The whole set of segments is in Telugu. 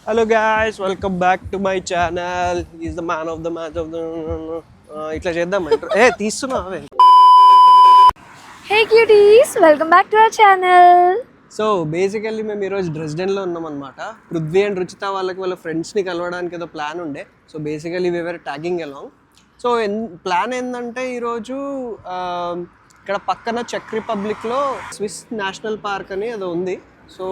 Hello guys, welcome back to my channel. He's the man of the match of the ఇట్లా చేద్దాం తీస్తున్నా అవే. Hey cuties, welcome back to our channel. So basically మేము ఈరోజు డ్రెస్డెన్లో ఉన్నాం అనమాట. పృథ్వీ అండ్ రుచిత వాళ్ళ ఫ్రెండ్స్ని కలవడానికి ఏదో ప్లాన్ ఉండే. So basically we are tagging along. So plan ఏంటంటే ఈరోజు ఇక్కడ పక్కన చెక్ రిపబ్లిక్లో స్విస్ నేషనల్ పార్క్ అని అది ఉంది. సో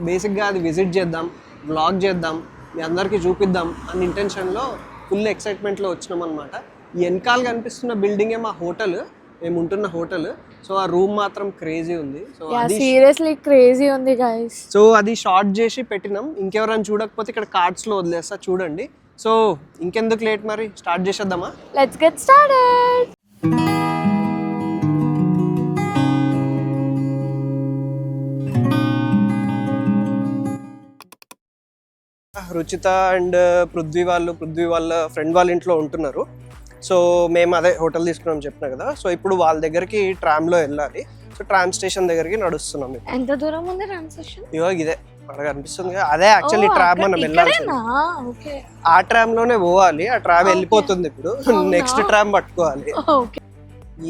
బేసిక్గా అది విజిట్ చేద్దాం, వ్లాగ్ చేద్దాం, మీ అందరికీ చూపిద్దాం అన్న ఇంటెన్షన్లో ఫుల్ ఎక్సైట్మెంట్లో వచ్చినాం అనమాట. ఈ వెనకాల కనిపిస్తున్న బిల్డింగే మా హోటల్, మేము ఉంటున్న హోటల్. సో ఆ రూమ్ మాత్రం క్రేజీ ఉంది. సో సీరియస్లీ క్రేజీ ఉంది గైస్. సో అది షార్ట్ చేసి పెట్టినాం. ఇంకెవరైనా చూడకపోతే ఇక్కడ కార్డ్స్లో వదిలేస్తా, చూడండి. సో ఇంకెందుకు లేట్, మరి స్టార్ట్ చేసేద్దామా? Let's get started. Ruchitha and Prithvi వాళ్ళ ఫ్రెండ్ వాళ్ళ ఇంట్లో ఉంటున్నారు. సో మేము అదే హోటల్ తీసుకున్నాం చెప్పినా కదా. సో ఇప్పుడు వాళ్ళ దగ్గరికి ట్రామ్లో వెళ్ళాలి. సో ట్రామ్ స్టేషన్ దగ్గరికి నడుస్తున్నాం. ఎంత దూరం ఉంది ట్రామ్ స్టేషన్? ఇగో ఇదే అక్కడ కనిపిస్తుంది కదా, అదే యాక్చువల్లీ ట్రామ్ మనం వెళ్ళాల్సింది. ఆ ట్రామ్ లోనే పోవాలి. ఆ ట్రామ్ వెళ్ళిపోతుంది ఇప్పుడు. నెక్స్ట్ ట్రామ్ పట్టుకోవాలి.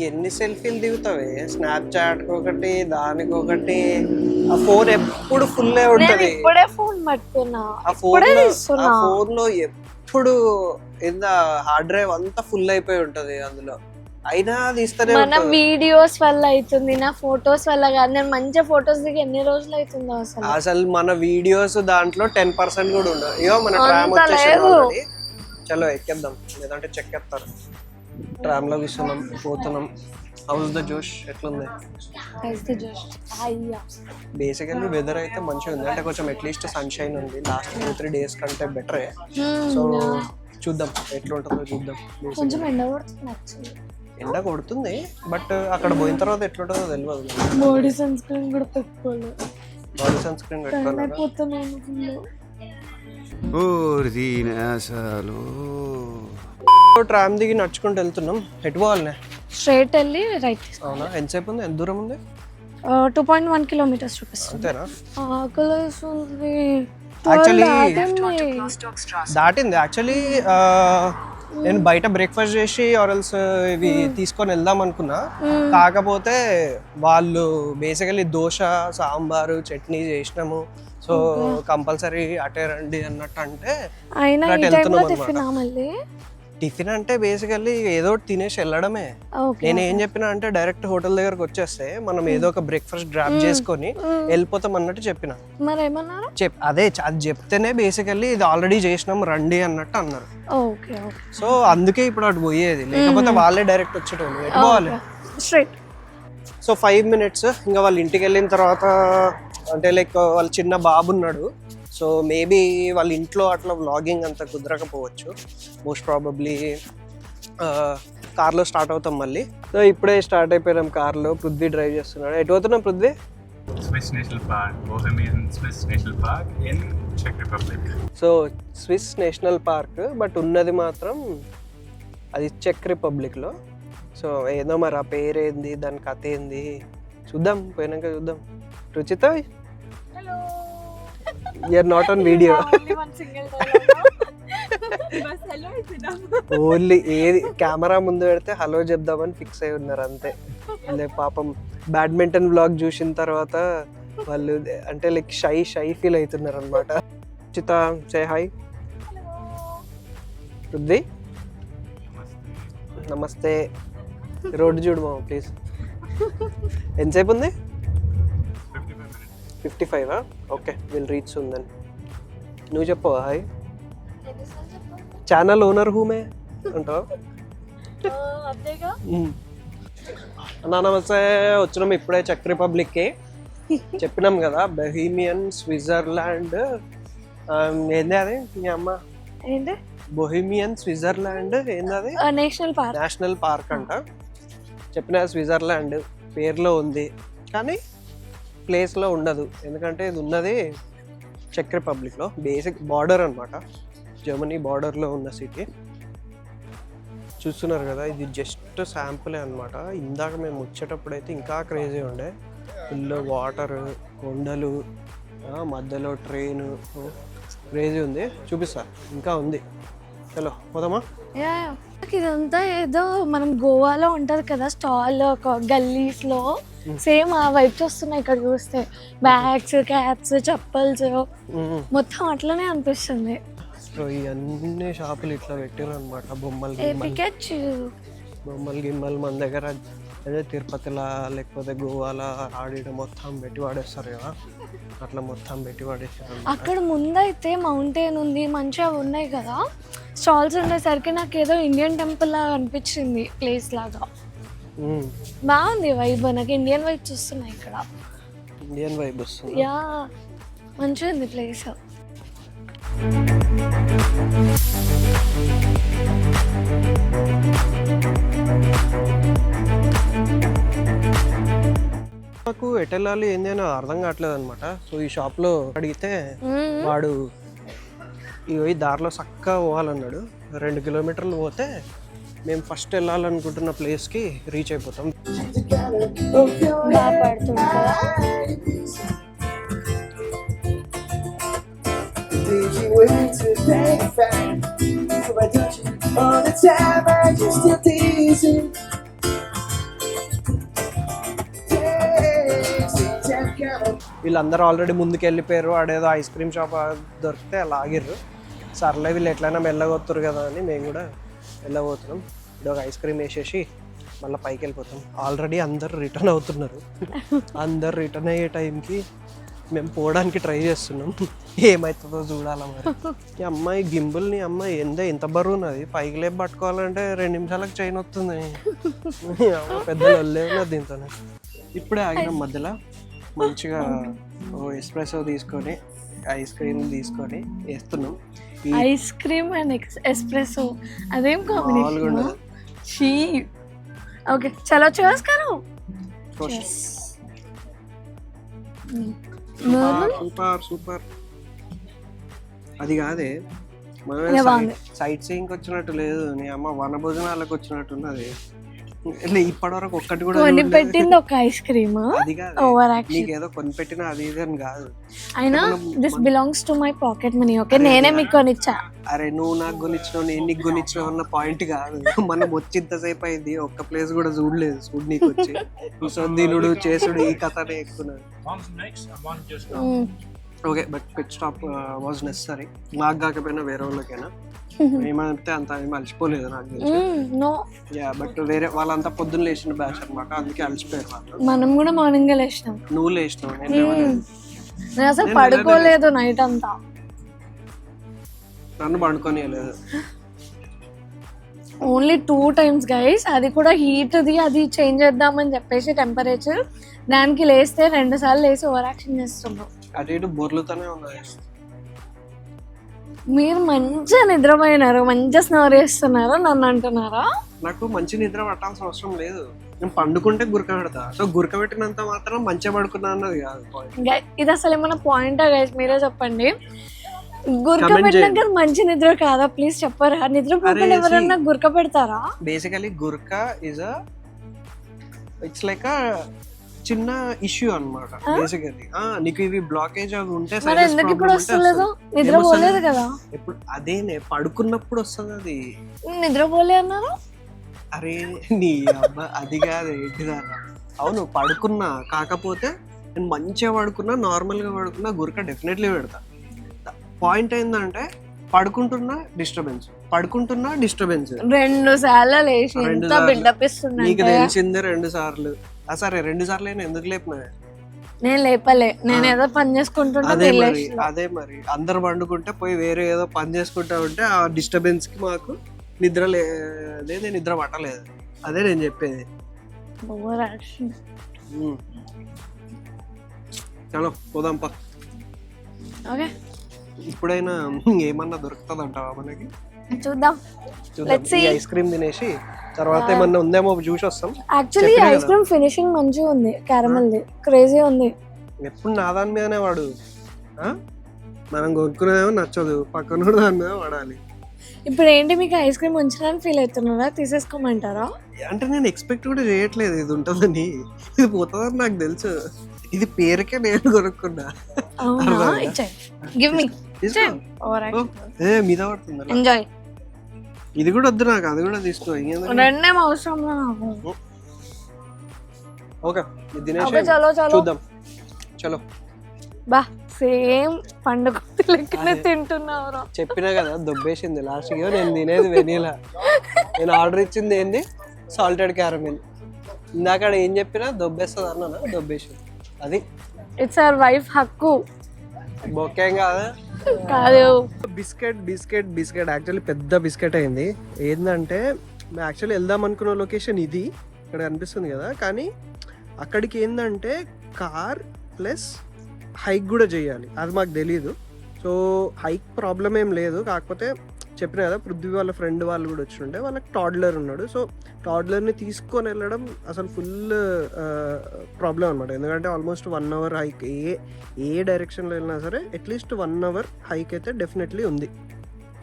ఎన్ని సెల్ఫీలు దిగుతావే, స్నాప్చాట్ ఒకటి, దానికి ఒకటి. ఆ ఫోన్ ఎప్పుడు ఫుల్ ఉంటది. ఆ ఫోన్ లో ఎప్పుడు ఎంత హార్డ్ డ్రైవ్ అంతా ఫుల్ అయిపోయి ఉంటది అందులో. అయినా తీస్తూనే మన వీడియోస్ వల్ల అవుతుంది, నా ఫొటోస్ వల్ల కాదు. నేను మంచిగా ఫొటోస్ దిగి ఎన్ని రోజులు అవుతుందో అసలు మన వీడియోస్ దాంట్లో 10% కూడా ఉండదు. ఇగో మన ట్రామ్ వచ్చేసి చలో ఎక్కేద్దాం, లేదంటే చెక్ ఎత్తారు. ట్రామ్ లో కూర్చున్నాం, పోతున్నాం. హౌస్ ద జోష్ ఎట్లుంది? బేసికల్లీ వెదర్ అయితే మంచిగా ఉంది, అంటే కొంచెం అట్లీస్ట్ సన్షైన్ ఉంది. లాస్ట్ 2-3 డేస్ కంటే బెటరే. సో చూద్దాం ఎట్లుంటుందో చూద్దాం. కొంచెం ఎండ కొడుతుంది, బట్ అక్కడ పోయిన తర్వాత ఎట్లుంటుందో తెలియదు. బాడీ సన్ స్క్రీన్ కూడా పెట్టుకోవాలి. బాడీ సన్ స్క్రీన్ పెట్టుకోవాలి. ట్రామ్ దిగి నడుచుకుంటూ వెళ్తున్నాం. ఎటు పోవాలనే? స్ట్రైట్ వెళ్ళి రైట్. అవునా? ఎంతసేపు ఉంది? ఎంత దూరం ఉంది? 2.1 కిలోమీటర్స్ చూపిస్తుంది. అంతేనా? దాటింది యాక్చువల్లీ. నేను బయట బ్రేక్ఫాస్ట్ చేసి ఆర్ఎల్స్ ఇవి తీసుకొని వెళ్దాం అనుకున్నా. కాకపోతే వాళ్ళు బేసికలీ దోశ, సాంబారు, చట్నీ చేసినాము. సో కంపల్సరీ అటే రండి అన్నట్టు అంటే టిఫిన్ అంటే బేసికల్లీ ఏదో తినేసి వెళ్ళడమే. నేను ఏం చెప్పినా అంటే డైరెక్ట్ హోటల్ దగ్గరకు వచ్చేస్తే మనం ఏదో ఒక బ్రేక్ఫాస్ట్ డ్రాప్ చేసుకొని వెళ్ళిపోతాం అన్నట్టు చెప్పిన. అదే అది చెప్తేనే బేసికల్లీ ఇది ఆల్రెడీ చేసినాం రండి అన్నట్టు అన్నారు. సో అందుకే ఇప్పుడు అటు పోయేది, లేకపోతే వాళ్ళే డైరెక్ట్ వచ్చేటోళ్ళు. ఎటు పోవాలి? So 5 minutes. ఇంకా వాళ్ళ ఇంటికి వెళ్ళిన తర్వాత అంటే లైక్ వాళ్ళ చిన్న బాబు ఉన్నాడు. సో మేబీ వాళ్ళ ఇంట్లో అట్లా వ్లాగింగ్ అంత కుదరకపోవచ్చు. మోస్ట్ ప్రాబబ్లీ కార్లో స్టార్ట్ అవుతాం మళ్ళీ. సో ఇప్పుడే స్టార్ట్ అయిపోయినాం కార్లో. పృథ్వీ డ్రైవ్ చేస్తున్నాడు. ఎటు పోతున్నాం Prithvi? Swiss national Park, Bohemian Swiss national Park in చెక్ Republic. So Swiss national Park, but ఉన్నది మాత్రం అది చెక్ రిపబ్లిక్లో. సో ఏదో మరి ఆ పేరేంది, దాని కథ ఏంది చూద్దాం, పోయినాక చూద్దాం. Ruchita, you're not on video. Only ఏది కెమెరా ముందు పెడితే హలో చెప్దామని ఫిక్స్ అయి ఉన్నారు అంతే. పాపం బ్యాడ్మింటన్ బ్లాగ్ చూసిన తర్వాత వాళ్ళు అంటే లైక్ షై ఫీల్ అవుతున్నారు అనమాట. చిత సే హాయ్. పృథ్వీ నమస్తే. రోడ్డు చూడు మామ ప్లీజ్. ఎంతసేపు ఉంది? 55. Okay, will reach soon then. నువ్వు చెప్పవా హాయ్? ఛానల్ ఓనర్ హూమే అంటావా? అన్నా నమస్తే. వచ్చినాం ఇప్పుడే చెక్ రిపబ్లిక్కి. చెప్పినాం కదా బొహీమియన్ స్విట్జర్లాండ్. ఏంది అది మీ అమ్మ? బొహీమియన్ స్విట్జర్లాండ్ ఏంది అది? నేషనల్ పార్క్ అంట. చెప్పిన స్విట్జర్లాండ్ పేరులో ఉంది కానీ ప్లేస్లో ఉండదు. ఎందుకంటే ఇది ఉన్నది చెక్ రిపబ్లిక్లో, బేసిక్ బార్డర్ అనమాట. జర్మనీ బార్డర్లో ఉన్న సిటీ. చూస్తున్నారు కదా, ఇది జస్ట్ శాంపులే అనమాట. ఇందాక మేము వచ్చేటప్పుడు అయితే ఇంకా క్రేజీ ఉండే. ఫుల్ వాటర్, కొండలు, మధ్యలో ట్రైను, క్రేజీ ఉంది, చూపిస్తా. ఇంకా ఉంది, చలో పోదామా? ఇదంతా ఏదో మనం గోవాలో ఉంటది కదా స్టాల్, ఒక గల్లీస్ లో సేమ్ ఆ వైబ్స్ వస్తున్నాయి ఇక్కడ చూస్తే. బ్యాగ్స్, క్యాప్స్, చెప్పల్స్ మొత్తం అట్లనే అనిపిస్తుంది. సో ఈ అన్ని షాపులు ఇట్లా పెట్టారు అనమాట. బొమ్మలు గిమ్మలు మన దగ్గర అదే తిరుపతిలా లేకపోతే గోవాలా ఆడిన మొత్తం పెట్టి వాడేస్తారు కదా, అట్లా మొత్తం పెట్టి వాడేస్తారు. అక్కడ ముందైతే మౌంటైన్ ఉంది, మంచిగా ఉన్నాయి కదా స్టాల్స్. ఉండేసరికి నాకు ఏదో ఇండియన్ టెంపుల్ లాగా అనిపించింది, ప్లేస్ లాగా. బాగుంది వైబ్, నాకు ఇండియన్ వైబ్ చూస్తున్నాయి ఇక్కడ. ఇండియన్ వైబ్ వస్తుంది. యా, మంచిగా ఉంది ప్లేస్. నాకు ఎటు వెళ్ళాలి ఏంది అని అర్థం కావట్లేదు అనమాట. సో ఈ షాప్లో అడిగితే వాడు ఈ దారిలో చక్కగా పోవాలన్నాడు. 2 కిలోమీటర్లు పోతే మేము ఫస్ట్ వెళ్ళాలనుకుంటున్న ప్లేస్కి రీచ్ అయిపోతాం. వీళ్ళందరూ ఆల్రెడీ ముందుకు వెళ్ళిపోయారు. ఆడేదో ఐస్ క్రీమ్ షాప్ దొరికితే అలా ఆగిర్రు. సర్లే వీళ్ళు ఎట్లయినా వెళ్ళగొత్తారు కదా అని మేము కూడా వెళ్ళబోతున్నాం. ఇది ఒక ఐస్ క్రీమ్ వేసేసి మళ్ళీ పైకి వెళ్ళిపోతాం. ఆల్రెడీ అందరు రిటర్న్ అవుతున్నారు. అందరు రిటర్న్ అయ్యే టైంకి మేము పోవడానికి ట్రై చేస్తున్నాం. ఏమవుతుందో చూడాలా మరి. ఈ అమ్మాయి గింబుల్ని అమ్మాయి ఎంత బరువు ఉన్నది, పైకి లేపు పట్టుకోవాలంటే 2 నిమిషాలకు చైన్ వస్తుంది. పెద్దలు వెళ్ళేది దీంతో. ఇప్పుడే ఆగినాం మధ్యలో. మంచిగా ఎస్ప్రెసో తీసుకొని ఐస్ క్రీమ్ తీసుకొని వేస్తున్నాం. ఐస్ క్రీమ్ అండ్ ఎస్ప్రెసో అదేం కాంబినేషన్. ఓకే చలో చేస్ కరో. Super super. అది కాదే, మనం సైట్ సీయింగ్ వచ్చినట్టు లేదు. నీ అమ్మ వన భోజనాలకు వచ్చినట్టున్నది. ఇప్పటివరకు ఒక్కటి కూడా పెట్టింది ఒక ఐస్ క్రీమ్. అది కాదు, నీకేదో కొనిపెట్టినా అది ఇది అని కాదు. అయినా this belongs to my pocket money. Okay, నేనే మీకు కొనిచ్చా. అరే నువ్వు నాకు కొనిచ్చినావు, నేను నీకు కొనిచ్చినావు అన్న పాయింట్ కాదు. మనం వచ్చి ఇంతసేపు అయింది, ఒక్క ప్లేస్ కూడా చూడలేదు. చూడు నీకు వచ్చి దీనుడు చేసుడు ఈ కథనే ఎక్కువ. Okay, but pit stop was necessary. మాకు కాకపోయినా వేరే వాళ్ళకైనా. ఏమంటే అంత ఏమి అలసిపోలేదు నాకు తెలిసి. యా, బట్ వేరే వాళ్ళంతా పొద్దున్న లేచిన బ్యాచ్ అనమాట, అందుకే అలసిపోయారు వాళ్ళు. మనం కూడా మార్నింగ్ లేచినాం. నువ్వు లేచినావు, నేను అసలు పడుకోలేదు నైట్ అంతా. నన్ను పండుకోనియలేదు. ఓన్లీ 2 times గైస్, అది కూడా హీట్ ది, అది చేంజ్ చేద్దామని చెప్పేసి టెంపరేచర్. దానికి లేస్తే 2 సార్లు లేసి ఓవర్ యాక్షన్ చేస్తున్నాం. అటు ఇటు బొర్లుతూనే ఉన్నాయి. మీరు మంచిగా నిద్రపోయినారు, మంచిగా స్నోర్ చేస్తున్నారు, నన్ను అంటున్నారా? నాకు మంచి నిద్ర పట్టాల్సిన అవసరం లేదు. నేను పండుకుంటే గురక పెడతా. సో గురక పెట్టినంత మాత్రం మంచిగా పడుకున్నా అన్నది కాదు. ఇది అసలు ఏమన్నా పాయింటా గైస్? మీరే చెప్పండి. గురక పెట్టినాక మంచి నిద్ర కాదా? ప్లీజ్ చెప్పరా. నిద్ర పోకుండా ఎవరన్నా గురక పెడతారా? బేసికలీ గురక ఇట్స్ లైక్ చిన్న ఇష్యూ అన్నమాట. బేసికలీ నీకు ఇవి బ్లాకేజ్ అవి ఉంటే ఇప్పుడు వస్తలేదు, నిద్రపోలేదు కదా. ఇప్పుడు అదేనే పడుకున్నప్పుడు వస్తుంది అది. నిద్రపోలే అన్నారు. అరే నీ అబ్బా, అది కాదు ఏంటిదా. అవును పడుకున్నా, కాకపోతే నేను మంచిగా పడుకున్నా, నార్మల్గా పడుకున్నా గురక డెఫినెట్లీ పెడతా. పాయింట్ ఏంటంటే పడుకుంటున్నా డిస్టర్బెన్స్, 2 సార్లు లేచి బిల్డప్ ఇస్తున్నా. నీకు తెలిసిందే 2 సార్లు. సరే 2 సార్లు అయినా ఎందుకు లేపినా? నేను లేపలే, నేను ఏదో పని చేసుకుంటున్నా. అదే మరి అందరు పండుకుంటే పోయి వేరే ఏదో పని చేసుకుంటా ఉంటే ఆ డిస్టర్బెన్స్ కి మాకు నిద్ర పట్టలేదు. అదే నేను చెప్పేది. చలో పోదాం పా. ఓకే, ఇప్పుడైనా ఏమన్నా దొరుకుతుందంటావా మనకి? చూద్దాం. ఐస్ క్రీమ్ తినేసి తర్వాత ఏమన్నా ఉందేమో చూసి వస్తాం. యాక్చువల్లీ ఐస్ క్రీమ్ ఫినిషింగ్ మంచిగా ఉంది, క్యారమెల్ ది క్రేజీ ఉంది. ఎప్పుడు నా దాని మీదనే వాడు. మనం కొనుక్కునేదేమో నచ్చదు, పక్కన దాని మీద వాడాలి. ఇప్పుడు ఏంటి, మీకు ఐస్ క్రీమ్ ఉంచాలని ఫీల్ అవుతున్నారా? తీసేసుకోమంటారా? అంటే నేను ఎక్స్పెక్ట్ కూడా చేయట్లేదు ఇది ఉంటుందని. ఇది పోతుందని నాకు తెలుసు. ఇది పేరుకే నేను కొనుక్కున్నా. గివ్ మీ తీసుకో. ఏ మీద పడుతుంది అలా. ఎంజాయ్. ఇది కూడా వద్దు నాకు, అది కూడా తీసుకో. రెండేం అవసరం నాకు. ఓకే ఇది తినేసి ఓకే, చలో చలో. చూద్దాం. చలో. బా సేమ్ పండుగ లెక్కనే తింటున్నావురా. చెప్పినా కదా దొబ్బేసింది లాస్ట్ గా. నేను తినేది వెనీలా. నేను ఆర్డర్ ఇచ్చింది ఏంది సాల్టెడ్ క్యారమిల్. ఇందాక ఏం చెప్పినా దొబ్బేస్తుంది అన్నా, దొబ్బేసింది. అది ఇట్స్ అవర్ వైఫ్ హక్కు. బొక్కేం కాదా. కాదు బిస్కెట్ బిస్కెట్ బిస్కెట్ యాక్చువల్లీ పెద్ద బిస్కెట్ అయింది. ఏంటంటే మేము యాక్చువల్లీ వెళ్దాం అనుకున్న లొకేషన్ ఇది, ఇక్కడ కనిపిస్తుంది కదా. కానీ అక్కడికి ఏంటంటే కార్ ప్లస్ హైక్ కూడా చేయాలి, అది మాకు తెలీదు. సో హైక్ ప్రాబ్లం ఏం లేదు, కాకపోతే చెప్పిన కదా పృథ్వీ వాళ్ళ ఫ్రెండ్ వాళ్ళు కూడా వచ్చిండే, వాళ్ళకి టాడ్లర్ ఉన్నాడు. సో టాడ్లర్ని తీసుకొని వెళ్ళడం అసలు ఫుల్ ప్రాబ్లం అనమాట. ఎందుకంటే ఆల్మోస్ట్ 1 అవర్ హైక్, ఏ డైరెక్షన్లో వెళ్ళినా సరే అట్లీస్ట్ 1 అవర్ హైక్ అయితే డెఫినెట్లీ ఉంది.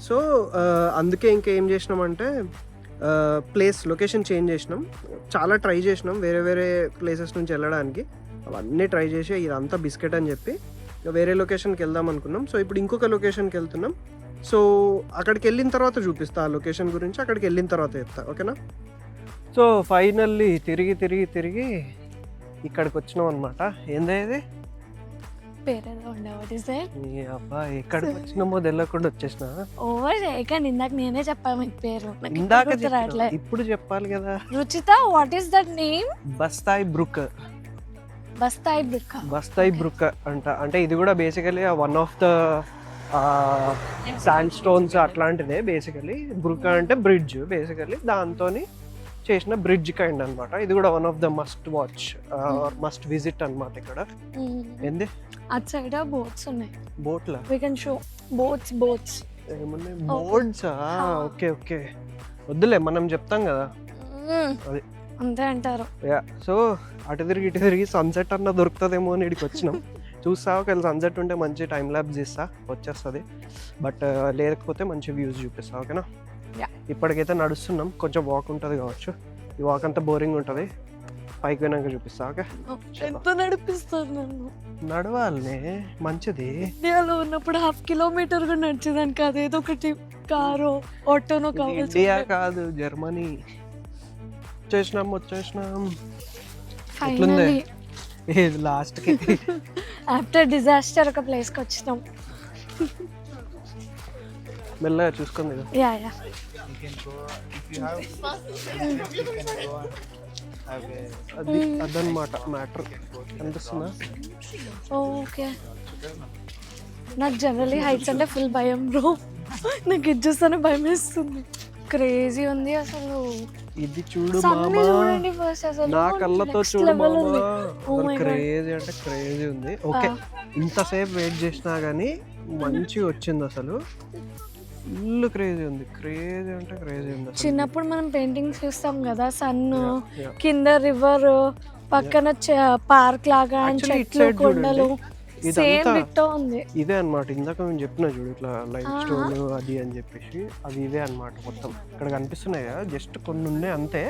సో అందుకే ఇంకేం చేసినామంటే లొకేషన్ చేంజ్ చేసినాం. చాలా ట్రై చేసినాం వేరే వేరే ప్లేసెస్ నుంచి వెళ్ళడానికి, అవన్నీ ట్రై చేసి ఇదంతా బిస్కెట్ అని చెప్పి వేరే లొకేషన్కి వెళ్దాం అనుకున్నాం. సో ఇప్పుడు ఇంకొక లొకేషన్కి వెళ్తున్నాం. సో అక్కడికి వెళ్ళిన తర్వాత చూపిస్తా ఆ లొకేషన్ గురించి, అక్కడికి వెళ్ళిన తర్వాత చెప్తా, ఓకేనా. సో ఫైనల్లీ తిరిగి తిరిగి తిరిగి ఇక్కడికి వచ్చినాం అనమాట. ఏందా ఇది పేరేదో ఉండే. What is that? ఈ అబ్బా ఎక్కడికి వచ్చినామో తెలియకుండా వచ్చేసిన. ఓవర్ చేయకండి, ఇందాక నేనే చెప్పాను మీకు పేరు. ఇందాక చెప్పినా, ఇప్పుడు చెప్పాలి కదా. Ruchita, what is that name? Bastei Bruck. Bastei Bruck. Bastei Bruck అంట. అంటే ఇది కూడా basically one of the sandstones అట్లాంటిదే. బేసికలీ బ్రుక్ అంటే బ్రిడ్జ్, బేసికలీ దాంతో చేసిన బ్రిడ్జ్ కైండ్ అనమాట. ఇది కూడా one of the must watch must visit అనమాట. ఇక్కడ ఏంది అటు సైడ్ బోట్స్ ఉన్నాయి. బోట్ల వి కెన్ షో బోట్స్ ఏమున్నాయి? బోట్సా? ఓకే ఓకే, వద్దులే మనం చెప్తాం కదా. అది అంతే అంటారు. యా. సో అటు తిరిగి సన్సెట్ అన్న దొరుకుతుందేమో అని ఇక్కడికి వచ్చినాం. చూస్తా, ఒకవేళ సన్సెట్ ఉంటే మంచి టైం ల్యాబ్స్ తీస్తా, వచ్చేస్తుంది. బట్ లేకపోతే మంచి వ్యూస్ చూపిస్తా, ఓకేనా. ఇప్పటికైతే నడుస్తున్నాం, కొంచెం వాక్ ఉంటుంది కావచ్చు. ఈ వాక్ అంతా బోరింగ్ ఉంటుంది, పైకి పోయినాక చూపిస్తా, ఓకే. ఎంత నడిపిస్తాను నన్ను? నడవాలనే మంచిది. ఇండియాలో ఉన్నప్పుడు 1/2 కిలోమీటర్ కూడా నడిచేదాన్ని కాదు, ఏదో ఒకటి కారో ఆటోనో కావాలి. ఇండియా కాదు, జర్మనీ. వచ్చేసినాం. ఫైనల్లీ లాస్ట్ కి ఆఫ్టర్ డిజాస్టర్ ఒక ప్లేస్ కి వచ్చినాం. మెల్లగా చూసుకుంది కదా. Yeah yeah. అది అదనమాట మ్యాటర్. అనిపిస్తుందా? ఓకే. నాకు జనరల్లీ హైట్స్ అంటే ఫుల్ భయం బ్రో. నాకు ఇది చూస్తేనే భయం వేస్తుంది. క్రేజీ ఉంది అసలు. ఇది చూడు మామా, చూడండి ఫస్ట్ అసలు నా కళ్ళతో చూడు మామా. క్రేజీ అంటే క్రేజీ ఉంది. ఓకే, ఇంతసేపు వెయిట్ చేసినా గానీ మంచిగా వచ్చింది అసలు. ఫుల్ క్రేజీ ఉంది. క్రేజీ అంటే క్రేజీ ఉంది. చిన్నప్పుడు మనం పెయింటింగ్స్ చూస్తాం కదా, సన్ కింద రివర్ పక్కన పార్క్ లాగా చెట్లు కొండలు, సేమ్ డిట్టో ఉంది. ఇదే అన్నమాట. ఇందాక మేము చెప్పిన చూడు ఇట్లా లైమ్ స్టోన్ అది అని చెప్పేసి, అది ఇదే అన్నమాట. మొత్తం ఇక్కడ కనిపిస్తున్నాయి కదా, జస్ట్ కొన్ని ఉన్నాయి అంతే.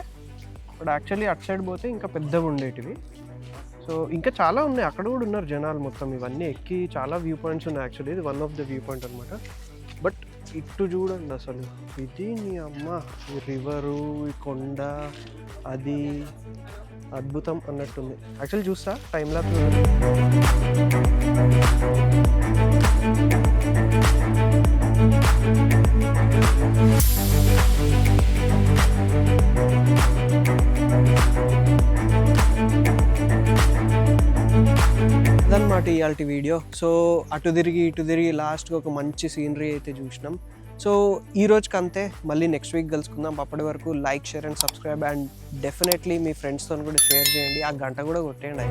బట్ యాక్చువల్లీ అటు సైడ్ పోతే ఇంకా పెద్దగా ఉండేటివి. సో ఇంకా చాలా ఉన్నాయి, అక్కడ కూడా ఉన్నారు జనాలు. మొత్తం ఇవన్నీ ఎక్కి చాలా వ్యూ పాయింట్స్ ఉన్నాయి. యాక్చువల్లీ ఇది one of the view point అనమాట. బట్ ఇటు చూడండి అసలు, ఇది నీ అమ్మ, ఈ రివరు, ఈ కొండ, అది అద్భుతం అన్నట్టుంది. యాక్చువల్లీ చూస్తా టైం ల్యాప్స్. అదనమాట ఇవాళ వీడియో. సో అటు తిరిగి లాస్ట్కి ఒక మంచి సీనరీ అయితే చూసినాం. సో ఈ రోజుకి అంతే, మళ్ళీ నెక్స్ట్ వీక్ కలుసుకుందాం. అప్పటి వరకు like, share and subscribe, and definitely మీ ఫ్రెండ్స్తో కూడా షేర్ చేయండి. ఆ గంట కూడా కొట్టేయండి.